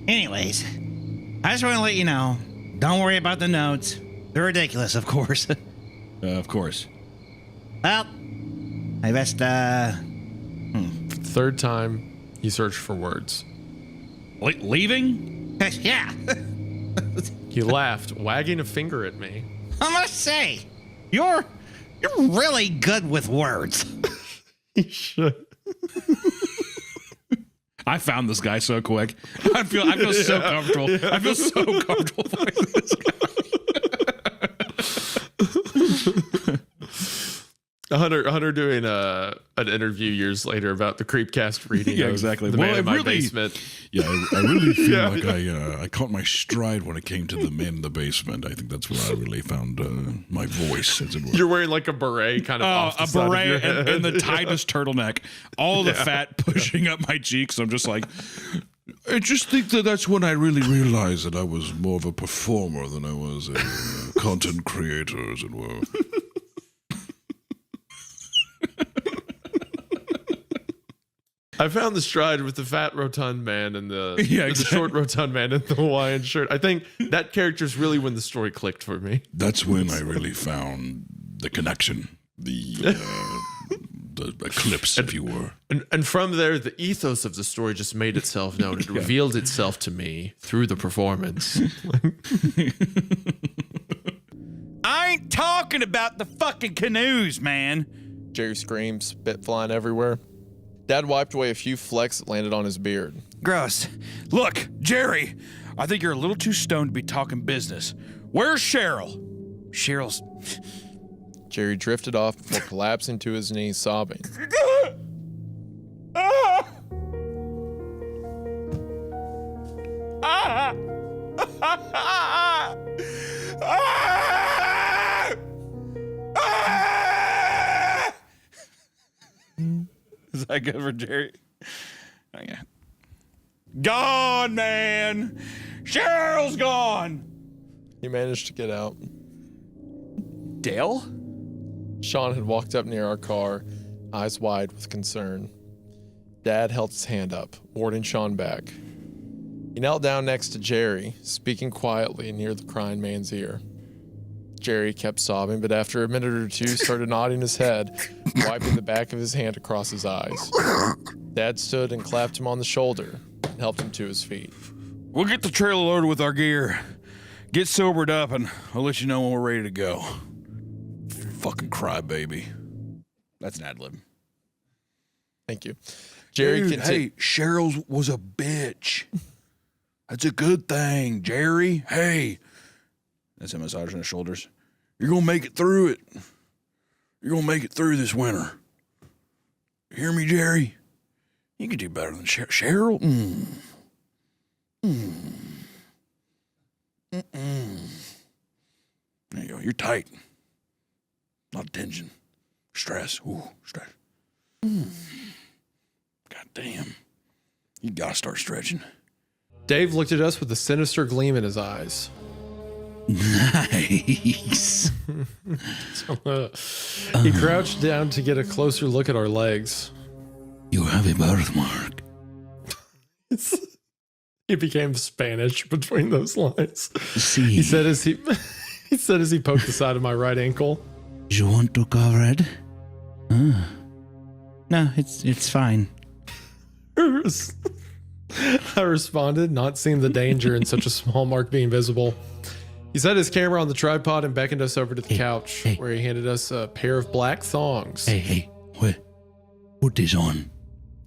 Anyways, I just want to let you know, don't worry about the notes. They're ridiculous, of course. Of course. Well, I best, Third time, he searched for words. Leaving? yeah. He laughed, wagging a finger at me. I must say, you're really good with words. He should. I found this guy so quick. I feel so comfortable. Yeah. I feel so comfortable finding this guy. Hunter doing an interview years later about the creepcast reading. Yeah, exactly. The man in my basement. Yeah, I really feel like I caught my stride when it came to the man in the basement. I think that's where I really found my voice, as it were. You're wearing like a beret, kind of off the side of your head. and the tightest turtleneck. All the fat pushing up my cheeks. I'm just like, I just think that's when I really realized that I was more of a performer than I was a content creator, as it were. I found the stride with the fat rotund man and the short rotund man in the Hawaiian shirt. I think that character's really when the story clicked for me. That's when I really found the connection, the eclipse, if you were. And from there, the ethos of the story just made itself known. It revealed itself to me through the performance. I ain't talking about the fucking canoes, man. Jerry screams, spit flying everywhere. Dad wiped away a few flecks that landed on his beard. Gross. Look, Jerry, I think you're a little too stoned to be talking business. Where's Cheryl? Cheryl's... Jerry drifted off before collapsing to his knees, sobbing. Is that good for Jerry? Okay. Gone, man. Cheryl's gone. He managed to get out. Dale? Sean had walked up near our car, eyes wide with concern. Dad held his hand up, warding Sean back. He knelt down next to Jerry, speaking quietly near the crying man's ear. Jerry kept sobbing, but after a minute or two started nodding his head, wiping the back of his hand across his eyes. Dad stood and clapped him on the shoulder and helped him to his feet. We'll get the trailer loaded with our gear. Get sobered up, and I'll let you know when we're ready to go. Fucking crybaby. That's an ad-lib. Thank you. Jerry Dude, hey, Cheryl's was a bitch. That's a good thing, Jerry. Hey. That's a massage on his shoulders. You're going to make it through it. You're going to make it through this winter. You hear me, Jerry? You can do better than Cheryl. There you go. You're tight. A lot of tension. Stress. Ooh, stress. God damn. You got to start stretching. Dave looked at us with a sinister gleam in his eyes. Nice. He crouched down to get a closer look at our legs. You have a birthmark. He became Spanish between those lines. See. He said as he poked the side of my right ankle. You want to cover it? No, it's fine. I responded, not seeing the danger in such a small mark being visible. He set his camera on the tripod and beckoned us over to the couch, where he handed us a pair of black thongs. Hey, put this on.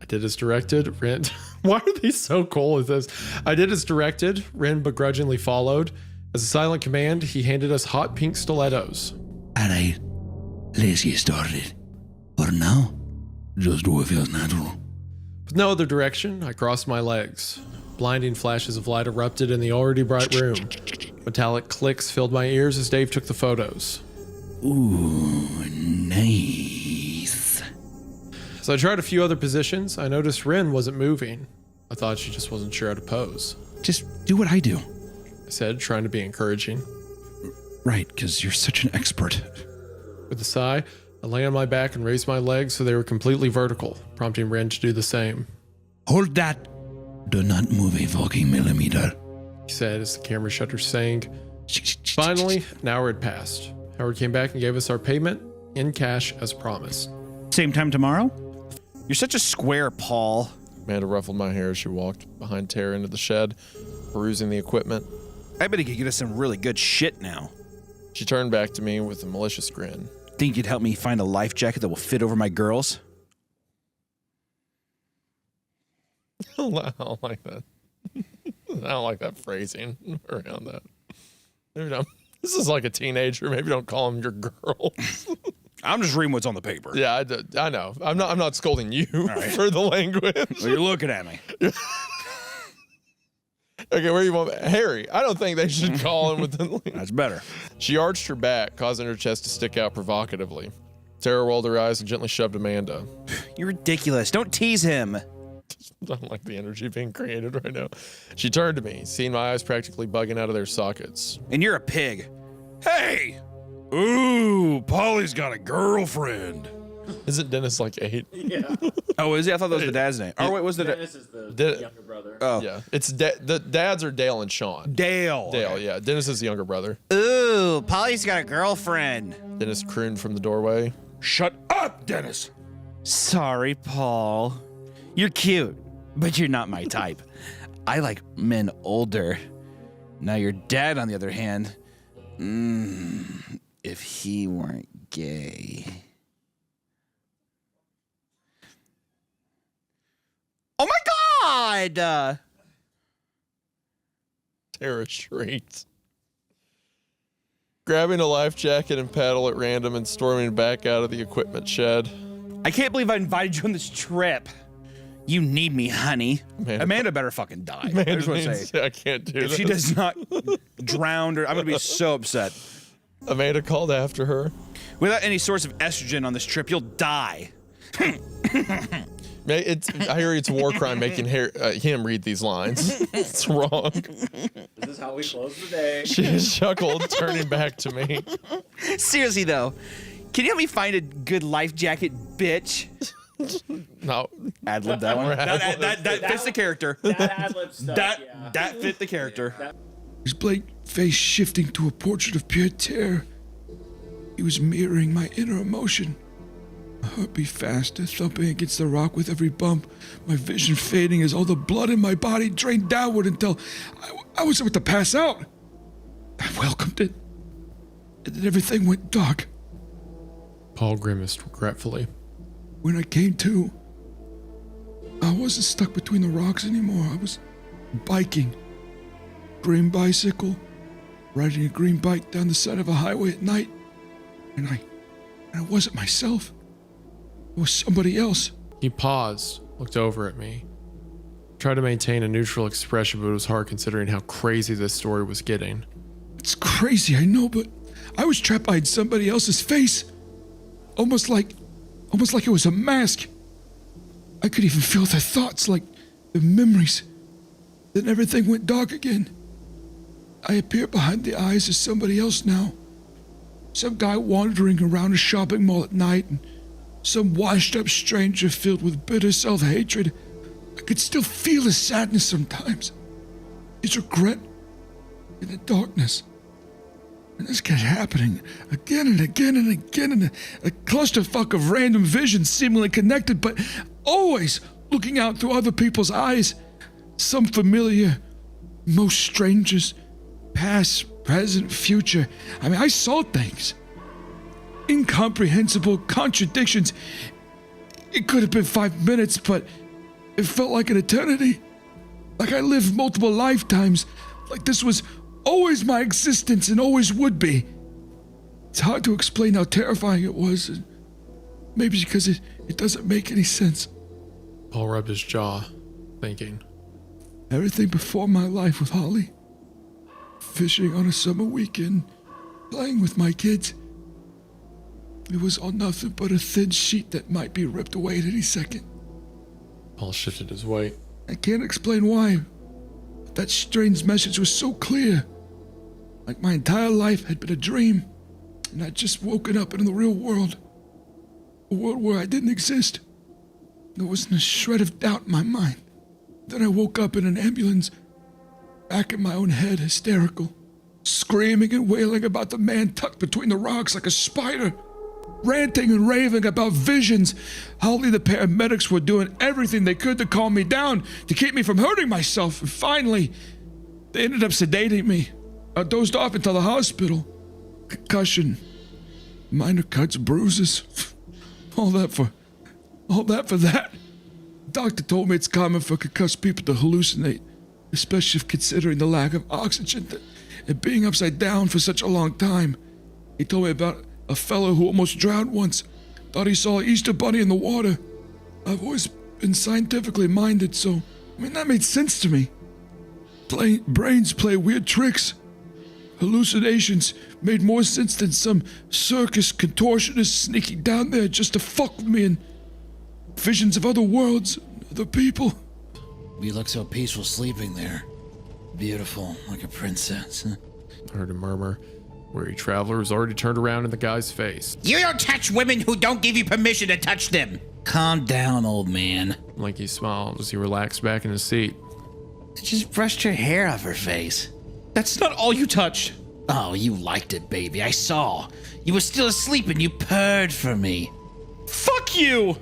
I did as directed. Ren, why are they so cool with this? I did as directed. Ren begrudgingly followed. As a silent command, he handed us hot pink stilettos. All right, let's get started. For now, just do what feels natural. With no other direction, I crossed my legs. Blinding flashes of light erupted in the already bright room. Metallic clicks filled my ears as Dave took the photos. Ooh, nice. As I tried a few other positions, I noticed Ren wasn't moving. I thought she just wasn't sure how to pose. Just do what I do. I said, trying to be encouraging. Right, because you're such an expert. With a sigh, I lay on my back and raised my legs so they were completely vertical, prompting Ren to do the same. Hold that. Do not move a fucking millimeter. He said as the camera shutters sank. Finally, an hour had passed. Howard came back and gave us our payment in cash as promised. Same time tomorrow? You're such a square, Paul. Amanda ruffled my hair as she walked behind Tara into the shed, perusing the equipment. I bet he could get us some really good shit now. She turned back to me with a malicious grin. Think you'd help me find a life jacket that will fit over my girls? I don't like that. I don't like that phrasing around that. Maybe don't. This is like a teenager. Maybe don't call them your girls. I'm just reading what's on the paper. Yeah, I know. I'm not scolding you for the language. Well, you're looking at me. Okay, where you want Harry? I don't think they should call him with the. That's better. She arched her back, causing her chest to stick out provocatively. Tara rolled her eyes and gently shoved Amanda. You're ridiculous. Don't tease him. I don't like the energy being created right now. She turned to me, seeing my eyes practically bugging out of their sockets. And you're a pig. Hey! Ooh, Polly's got a girlfriend. Isn't Dennis like 8? Yeah. Oh, is he? I thought that was the dad's name. Oh, wait, was the Dennis is the Did- younger brother. Oh. Yeah, it's the dads are Dale and Sean. Dale. Dale, yeah. Dennis is the younger brother. Ooh, Polly's got a girlfriend. Dennis crooned from the doorway. Shut up, Dennis. Sorry, Paul. You're cute, but you're not my type. I like men older. Now your dad, on the other hand, if he weren't gay. Oh my God! Tara shrieked. Grabbing a life jacket and paddle at random and storming back out of the equipment shed. I can't believe I invited you on this trip. You need me, honey. Amanda better fucking die. I Amanda just want to needs- say, I can't do if this. she does not drown her, I'm going to be so upset. Amanda called after her. Without any source of estrogen on this trip, you'll die. I hear it's a war crime making him read these lines. It's wrong. This is how we close the day. She chuckled, turning back to me. Seriously, though, can you help me find a good life jacket, bitch? No. Ad-lib that one. That fits the character. That ad-lib stuff, yeah. That fit the character. His blank face shifting to a portrait of pure terror. He was mirroring my inner emotion. My heart beat faster, thumping against the rock with every bump, my vision fading as all the blood in my body drained downward until I was about to pass out. I welcomed it, and then everything went dark. Paul grimaced regretfully. When I came to, I wasn't stuck between the rocks anymore. I was biking. Green bicycle, riding a green bike down the side of a highway at night. And I wasn't myself. It was somebody else. He paused, looked over at me. Tried to maintain a neutral expression, but it was hard considering how crazy this story was getting. It's crazy, I know, but I was trapped behind somebody else's face. Almost like it was a mask. I could even feel their thoughts, like the memories. Then everything went dark again. I appear behind the eyes of somebody else now. Some guy wandering around a shopping mall at night, and some washed-up stranger filled with bitter self-hatred. I could still feel his sadness sometimes, his regret, in the darkness. And this kept happening again and again and again in a clusterfuck of random visions seemingly connected, but always looking out through other people's eyes. Some familiar, most strangers, past, present, future. I mean, I saw things. Incomprehensible contradictions. It could have been 5 minutes, but it felt like an eternity. Like I lived multiple lifetimes. Like this was always my existence and always would be. It's hard to explain how terrifying it was. Maybe because it doesn't make any sense. Paul rubbed his jaw, thinking. Everything before my life with Holly. Fishing on a summer weekend, playing with my kids. It was all nothing but a thin sheet that might be ripped away at any second. Paul shifted his weight. I can't explain why, but that strange message was so clear. Like my entire life had been a dream, and I'd just woken up in the real world. A world where I didn't exist. There wasn't a shred of doubt in my mind. Then I woke up in an ambulance, back in my own head, hysterical, screaming and wailing about the man tucked between the rocks like a spider, ranting and raving about visions. Holly, the paramedics were doing everything they could to calm me down, to keep me from hurting myself, and finally, they ended up sedating me. I dozed off into the hospital. Concussion, minor cuts, bruises, all that for that. Doctor told me it's common for concussed people to hallucinate, especially if considering the lack of oxygen and being upside down for such a long time. He told me about a fellow who almost drowned once, thought he saw an Easter bunny in the water. I've always been scientifically minded, so, that made sense to me. Brains play weird tricks. Hallucinations made more sense than some circus contortionist sneaking down there just to fuck with me, and visions of other worlds, other people. You look so peaceful sleeping there. Beautiful, like a princess. I heard a murmur. Weary Traveler was already turned around in the guy's face. You don't touch women who don't give you permission to touch them. Calm down, old man. Blinky smiled as he relaxed back in his seat. Just brushed your hair off her face. That's not all you touched. Oh, you liked it, baby. I saw. You were still asleep and you purred for me. Fuck you!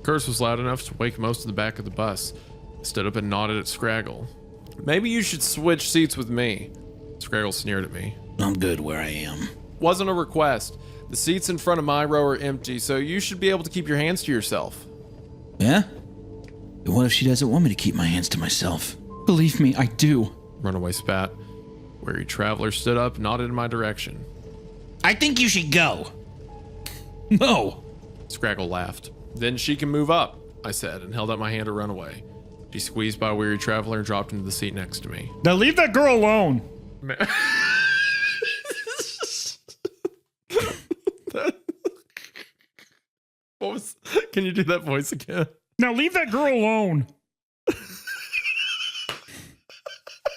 Curse was loud enough to wake most of the back of the bus. I stood up and nodded at Scraggle. Maybe you should switch seats with me. Scraggle sneered at me. I'm good where I am. Wasn't a request. The seats in front of my row are empty, so you should be able to keep your hands to yourself. Yeah? And what if she doesn't want me to keep my hands to myself? Believe me, I do. Runaway spat. Weary Traveler stood up and nodded in my direction. I think you should go. No! Scraggle laughed. Then she can move up, I said, and held out my hand to Runaway. She squeezed by Weary Traveler and dropped into the seat next to me. Now leave that girl alone. Can you do that voice again? Now leave that girl alone.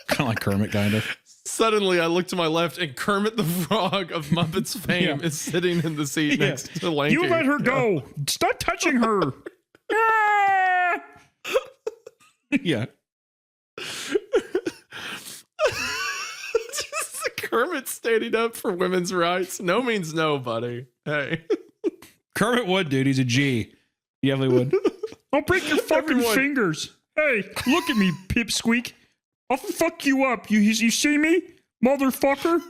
Kind of like Kermit, kind of. Suddenly, I looked to my left, and Kermit the Frog of Muppets fame is sitting in the seat next to Lanky. You let her go. Stop touching her. Ah! Yeah. Just Kermit standing up for women's rights. No means no, buddy. Hey. Kermit would, dude. He's a G. He definitely would. I'll break your fucking fingers. Hey, look at me, pipsqueak. I'll fuck you up. You see me, motherfucker?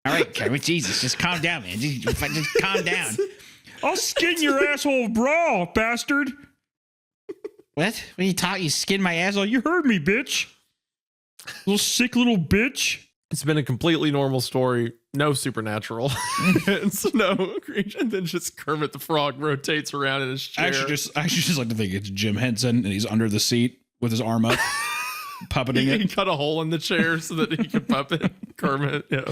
All right, Kermit, Jesus, just calm down, man. Just calm down. I'll skin your asshole bra, bastard. What? What are you talking? You skinned my asshole? You heard me, bitch. Little sick little bitch. It's been a completely normal story. No supernatural. It's no creature. And then just Kermit the Frog rotates around in his chair. I actually just like to think it's Jim Henson and he's under the seat with his arm up, puppeting He it. cut a hole in the chair so that he could puppet Kermit. Yeah.